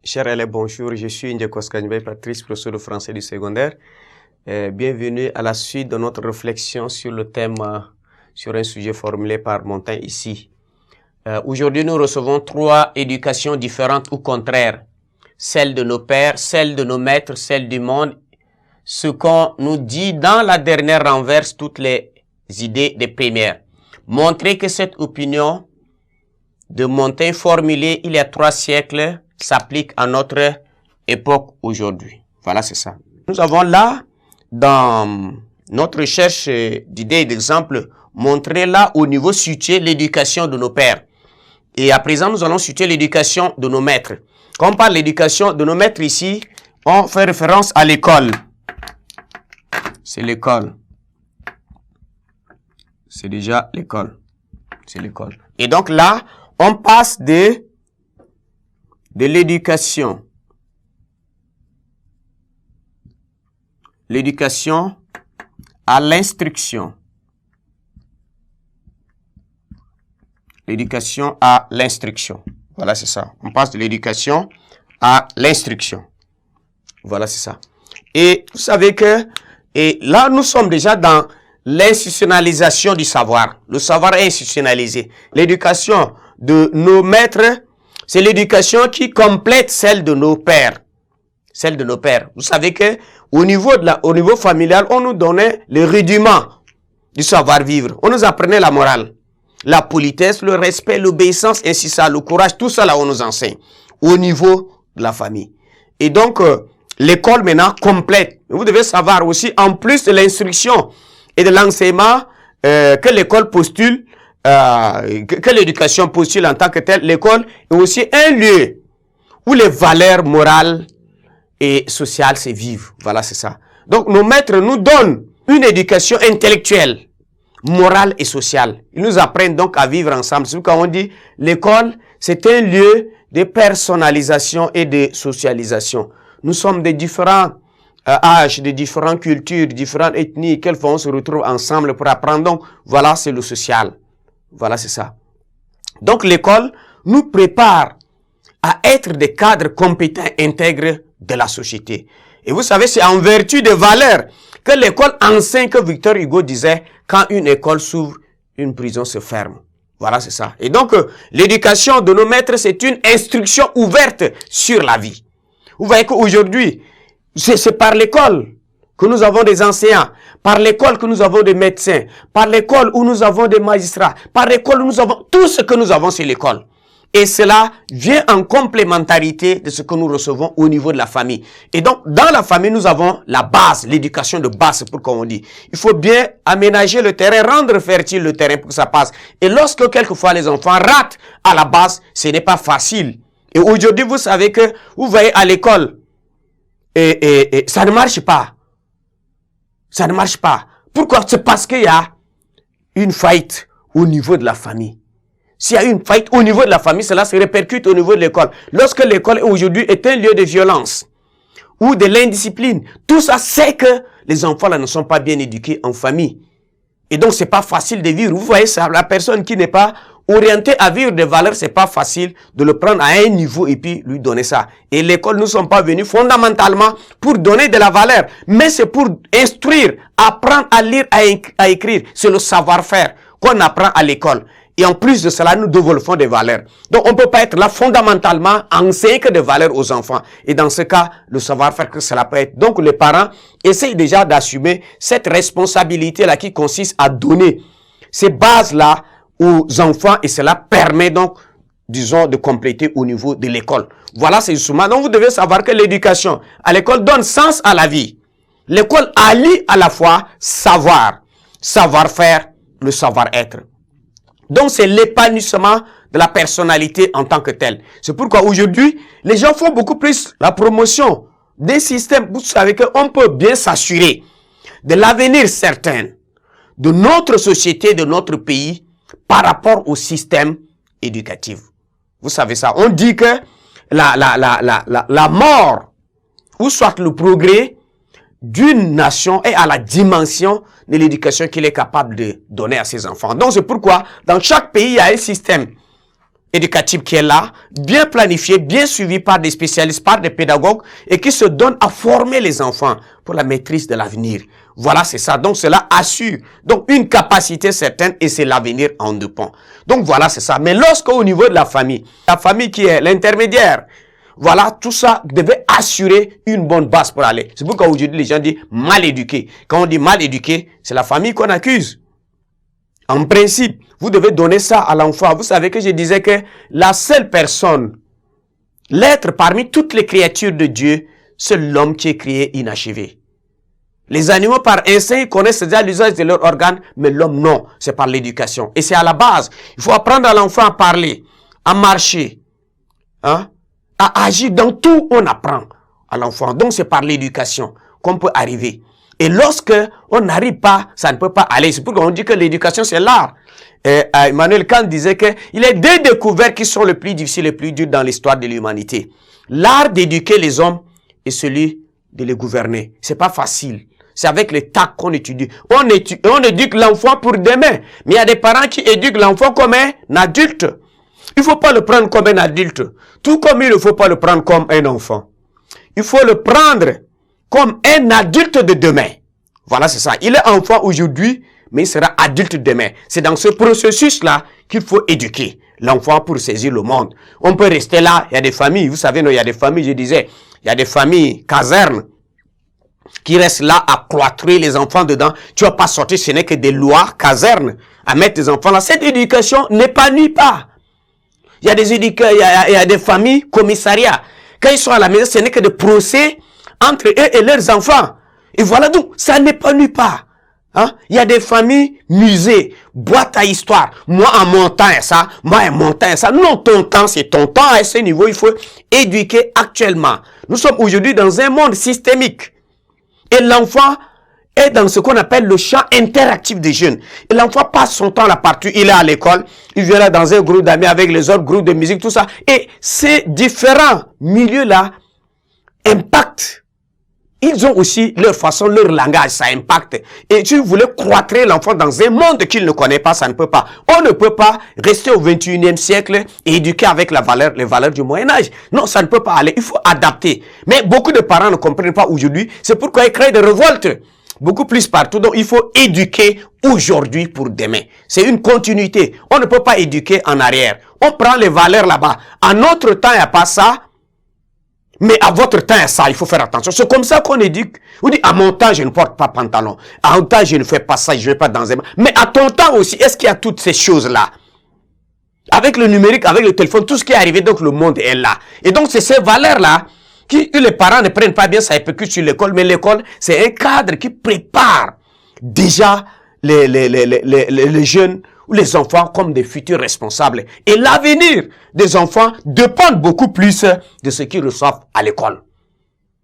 Chers élèves, bonjour. Je suis Ndjekos Kanjibé Patrice, professeur de français du secondaire. Bienvenue à la suite de notre réflexion sur le thème, sur un sujet formulé par Montaigne ici. Aujourd'hui, nous recevons 3 éducations différentes ou contraires. Celle de nos pères, celle de nos maîtres, celle du monde. Ce qu'on nous dit dans la dernière renverse toutes les idées des premières. Montrer que cette opinion de Montaigne formulée il y a 3 siècles s'applique à notre époque aujourd'hui. Voilà, c'est ça. Nous avons là, dans notre recherche d'idées et d'exemples, montré là au niveau situé l'éducation de nos pères. Et à présent, nous allons situer l'éducation de nos maîtres. Quand on parle de l'éducation de nos maîtres ici, on fait référence à l'école. C'est l'école. C'est déjà l'école. C'est l'école. Et donc là, on passe de l'éducation. L'éducation à l'instruction. L'éducation à l'instruction. Voilà, c'est ça. On passe de l'éducation à l'instruction. Voilà, c'est ça. Et vous savez que, et là, nous sommes déjà dans l'institutionnalisation du savoir. Le savoir est institutionnalisé. L'éducation de nos maîtres, c'est l'éducation qui complète celle de nos pères. Celle de nos pères. Vous savez que au niveau familial, on nous donnait les rudiments du savoir-vivre. On nous apprenait la morale, la politesse, le respect, l'obéissance, ainsi ça, le courage, tout ça là, on nous enseigne au niveau de la famille. Et donc, l'école maintenant complète. Vous devez savoir aussi, en plus de l'instruction et de l'enseignement que l'école postule, que l'éducation postule en tant que telle, l'école est aussi un lieu où les valeurs morales et sociales se vivent. Voilà, c'est ça. Donc, nos maîtres nous donnent une éducation intellectuelle, morale et sociale. Ils nous apprennent donc à vivre ensemble. C'est pourquoi on dit l'école, c'est un lieu de personnalisation et de socialisation. Nous sommes de différents âges, de différentes cultures, de différentes ethnies, quelquefois on se retrouve ensemble pour apprendre. Donc, voilà, c'est le social. Voilà, c'est ça. Donc, l'école nous prépare à être des cadres compétents, intègres de la société. Et vous savez, c'est en vertu des valeurs que l'école enseigne, que Victor Hugo disait, quand une école s'ouvre, une prison se ferme. Voilà, c'est ça. Et donc, l'éducation de nos maîtres, c'est une instruction ouverte sur la vie. Vous voyez qu'aujourd'hui, c'est par l'école que nous avons des enseignants, par l'école que nous avons des médecins, par l'école où nous avons des magistrats, par l'école où nous avons, tout ce que nous avons, c'est l'école. Et cela vient en complémentarité de ce que nous recevons au niveau de la famille. Et donc, dans la famille, nous avons la base, l'éducation de base, c'est pourquoi on dit. Il faut bien aménager le terrain, rendre fertile le terrain pour que ça passe. Et lorsque quelquefois les enfants ratent à la base, ce n'est pas facile. Et aujourd'hui, vous savez que vous voyez à l'école, et ça ne marche pas. Ça ne marche pas. Pourquoi? C'est parce qu'il y a une faillite au niveau de la famille. S'il y a une faillite au niveau de la famille, cela se répercute au niveau de l'école. Lorsque l'école aujourd'hui est un lieu de violence ou de l'indiscipline, tout ça c'est que les enfants là ne sont pas bien éduqués en famille. Et donc c'est pas facile de vivre. Vous voyez ça, la personne qui n'est pas orientée à vivre des valeurs, c'est pas facile de le prendre à un niveau et puis lui donner ça. Et l'école, nous ne sommes pas venus fondamentalement pour donner de la valeur, mais c'est pour instruire, apprendre à lire, à écrire. C'est le savoir-faire qu'on apprend à l'école. Et en plus de cela, nous développons des valeurs. Donc, on ne peut pas être là fondamentalement enseigner que des valeurs aux enfants. Et dans ce cas, le savoir-faire que cela peut être. Donc, les parents essayent déjà d'assumer cette responsabilité-là qui consiste à donner ces bases-là aux enfants. Et cela permet donc, disons, de compléter au niveau de l'école. Voilà, c'est justement. Donc, vous devez savoir que l'éducation à l'école donne sens à la vie. L'école allie à la fois savoir, savoir-faire, le savoir-être. Donc, c'est l'épanouissement de la personnalité en tant que telle. C'est pourquoi aujourd'hui, les gens font beaucoup plus la promotion des systèmes. Vous savez qu'on peut bien s'assurer de l'avenir certain de notre société, de notre pays, par rapport au système éducatif. Vous savez ça. On dit que la mort, ou soit le progrès d'une nation est à la dimension de l'éducation qu'il est capable de donner à ses enfants. Donc c'est pourquoi dans chaque pays il y a un système éducative qui est là, bien planifiée, bien suivie par des spécialistes, par des pédagogues et qui se donne à former les enfants pour la maîtrise de l'avenir. Voilà, c'est ça. Donc, cela assure donc une capacité certaine et c'est l'avenir en dépend. Donc, voilà, c'est ça. Mais lorsque au niveau de la famille qui est l'intermédiaire, voilà, tout ça devait assurer une bonne base pour aller. C'est pourquoi aujourd'hui les gens disent mal éduqué. Quand on dit mal éduqué, c'est la famille qu'on accuse. En principe, vous devez donner ça à l'enfant. Vous savez que je disais que la seule personne, l'être parmi toutes les créatures de Dieu, c'est l'homme qui est créé inachevé. Les animaux par instinct, ils connaissent déjà l'usage de leurs organes, mais l'homme non, c'est par l'éducation. Et c'est à la base. Il faut apprendre à l'enfant à parler, à marcher, hein, à agir. Dans tout, on apprend à l'enfant. Donc c'est par l'éducation qu'on peut arriver. Et lorsque on n'arrive pas, ça ne peut pas aller. C'est pourquoi on dit que l'éducation, c'est l'art. Emmanuel Kant disait que il y a deux découvertes qui sont les plus difficiles, les plus dures dans l'histoire de l'humanité. L'art d'éduquer les hommes et celui de les gouverner. C'est pas facile. C'est avec le tact qu'on étudie. On éduque l'enfant pour demain. Mais il y a des parents qui éduquent l'enfant comme un adulte. Il faut pas le prendre comme un adulte. Tout comme il ne faut pas le prendre comme un enfant. Il faut le prendre comme un adulte de demain. Voilà, c'est ça. Il est enfant aujourd'hui, mais il sera adulte demain. C'est dans ce processus-là qu'il faut éduquer l'enfant pour saisir le monde. On peut rester là. Il y a des familles, vous savez, non, il y a des familles, je disais, il y a des familles casernes qui restent là à cloîtrer les enfants dedans. Tu vas pas sortir, ce n'est que des lois casernes à mettre tes enfants là. Cette éducation n'épanouit pas. Il y a des familles commissariats. Quand ils sont à la maison, ce n'est que des procès entre eux et leurs enfants. Et voilà donc, ça n'épanouit pas. Hein? Il y a des familles musées, boîte à histoire. Moi, en mon temps, et ça. Moi, en mon temps, et ça. Non, ton temps, c'est ton temps. À ce niveau, il faut éduquer actuellement. Nous sommes aujourd'hui dans un monde systémique. Et l'enfant est dans ce qu'on appelle le champ interactif des jeunes. Et l'enfant passe son temps là partout. Il est à l'école. Il vient là dans un groupe d'amis avec les autres groupes de musique, tout ça. Et ces différents milieux-là impactent. Ils ont aussi leur façon, leur langage, ça impacte. Et si vous voulez croître l'enfant dans un monde qu'il ne connaît pas, ça ne peut pas. On ne peut pas rester au 21e siècle et éduquer avec les valeurs du Moyen-Âge. Non, ça ne peut pas aller. Il faut adapter. Mais beaucoup de parents ne comprennent pas aujourd'hui. C'est pourquoi ils créent des révoltes. Beaucoup plus partout. Donc, il faut éduquer aujourd'hui pour demain. C'est une continuité. On ne peut pas éduquer en arrière. On prend les valeurs là-bas. À notre temps, il n'y a pas ça. Mais à votre temps, ça, il faut faire attention. C'est comme ça qu'on éduque. On dit, à mon temps, je ne porte pas pantalon. À mon temps, je ne fais pas ça, je ne vais pas dans un... Mais à ton temps aussi, est-ce qu'il y a toutes ces choses-là? Avec le numérique, avec le téléphone, tout ce qui est arrivé, donc le monde est là. Et donc, c'est ces valeurs-là que les parents ne prennent pas bien, ça répercute sur l'école. Mais l'école, c'est un cadre qui prépare déjà les jeunes ou les enfants comme des futurs responsables. Et l'avenir des enfants dépend beaucoup plus de ce qu'ils reçoivent à l'école.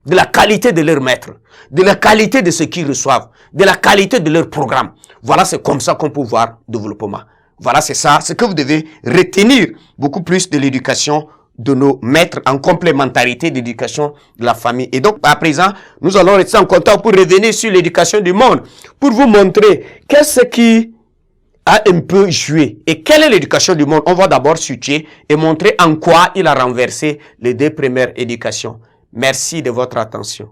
De la qualité de leur maître, de la qualité de ce qu'ils reçoivent, de la qualité de leur programme. Voilà, c'est comme ça qu'on peut voir le développement. Voilà, c'est ça, ce que vous devez retenir beaucoup plus de l'éducation de nos maîtres en complémentarité d'éducation de la famille. Et donc, à présent, nous allons rester en contact pour revenir sur l'éducation du monde, pour vous montrer qu'est-ce qui a un peu joué. Et quelle est l'éducation du monde? On va d'abord situer et montrer en quoi il a renversé les deux premières éducations. Merci de votre attention.